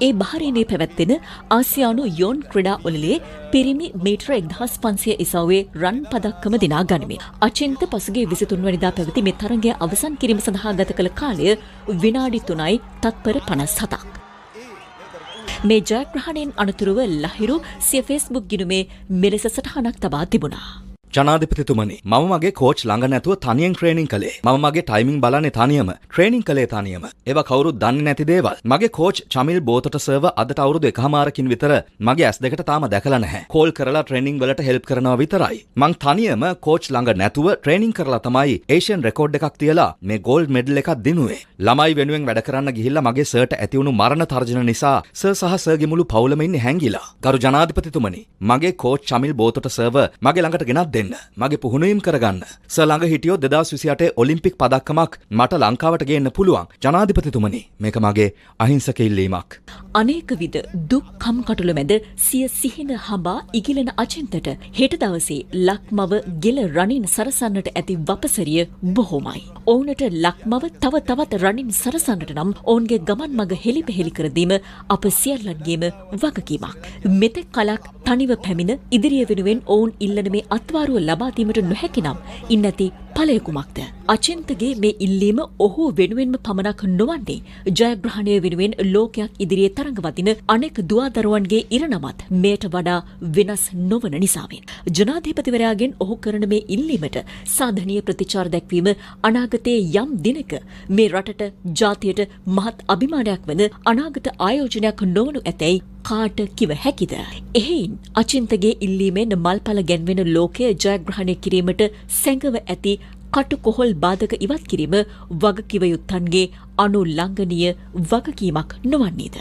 ඒ බහරේනේ පැවැත්වෙන ආසියානු යෝන් ක්‍රීඩා උළෙලේ පිරිමි මීටර 1500 ඉසව්වේ රන් පදක්කම දිනා ගනිමින් අචින්ත පසුගිය 23 වෙනිදා පැවති මේ තරගය අවසන් කිරීම සඳහා ගත කළ කාලය විනාඩි 3යි තත්පර 57ක්. මේ ජයග්‍රහණයෙන් අනතුරුව ලහිරු සිය ෆේස්බුක් ගිණුමේ මෙලෙස සටහනක් තබා තිබුණා. ජනාධිපතිතුමනි, මම මගේ කෝච් ළඟ නැතුව තනියෙන් ට්‍රේනින් කළේ. මම මගේ ටයිමින් බලන්නේ තනියම, ට්‍රේනින් කළේ තනියම. ඒවා කවුරුත් දන්නේ නැති දේවල්. මගේ කෝච් චමිල් බෝතට සර්ව අදට අවුරුදු 1කමාරකින් විතර මගේ S2ට තාම දැකලා නැහැ. කෝල් කරලා ට්‍රේනින් වලට හෙල්ප් කරනවා විතරයි. මං තනියම කෝච් ළඟ නැතුව ට්‍රේනින් කරලා තමයි ඒෂියන් රෙකෝඩ් එකක් තියලා මේ ගෝල්ඩ් මෙඩල් එකක් දිනුවේ. ළමයි වෙනුවෙන් වැඩ කරන්න ගිහිල්ලා මගේ සර්ට ඇති වුණු මරණ තර්ජන නිසා සර් සහ සර්ගේ මුළු පවුලම ඉන්නේ හැංගිලා. ගරු ජනාධිපතිතුමනි, මගේ කෝච් චමිල් බෝතට සර්ව මගේ ළඟට ගෙනත් දෙන්න. මගේ පුහුණුවීම් කරගන්න. සර් ළඟ හිටියොත් 2028 ඔලිම්පික් පදක්කමක් මට ලංකාවට ගේන්න පුළුවන්. ජනාධිපතිතුමනි, මේක මගේ අහිංසක ඉල්ලීමක්. අනේක විද දුක් කම්කටොළු මැද සිය සිහින හඹා ඉගිලෙන අචින්තට හෙට දවසේ ලක්මව ගෙල රනින් සරසන්නට ඇති වපසරිය බොහෝමයි. ඔවුනට ලක්මව තව තවත් රනින් සරසන්නට නම් ඔවුන්ගේ ගමන් මඟ හෙළිපෙහෙළි කර දීම අප සියල්ලන්ගේම වගකීමක්. මෙතෙක් කලක් තනිව පැමිණ ඉදිරිය වෙනුවෙන් ඔවුන් ඉල්ලන මේ අත්වාරුව ලබා දීමට නොහැකි නම් ඉන්නැති ඵලය කුමක්ද? අචින්තගේ මේ ඉල්ලීම ඔහු වෙනුවෙන්ම පමණක් නොවන්නේ ජයග්‍රහණය වෙනුවෙන් ලෝකයක් ඉදිරියේ තරඟ වදින අනෙක් දුවදරුවන්ගේ ඉරණමත් මෙයට වඩා වෙනස් නොවන නිසාවෙන්. ජනාධිපතිවරයාගෙන් ඔහු කරන මේ ඉල්ලීමට සාධනීය ප්‍රතිචාර දැක්වීම අනාගතයේ යම් දිනක මේ රටට ජාතියට මහත් අභිමානයක් වන අනාගත ආයෝජනයක් නොවනු ඇතැයි කාට කිව හැකිද? එහෙයින් අචින්තගේ ඉල්ලීමෙන් මල්පල ගැන්වෙන ලෝකය ජයග්‍රහණය කිරීමට සැඟව ඇති කටුකොහල් බාධක ඉවත් කිරීම වගකිව යුත්තන්ගේ අනුල්ලංඝනීය වගකීමක් නොවන්නේද?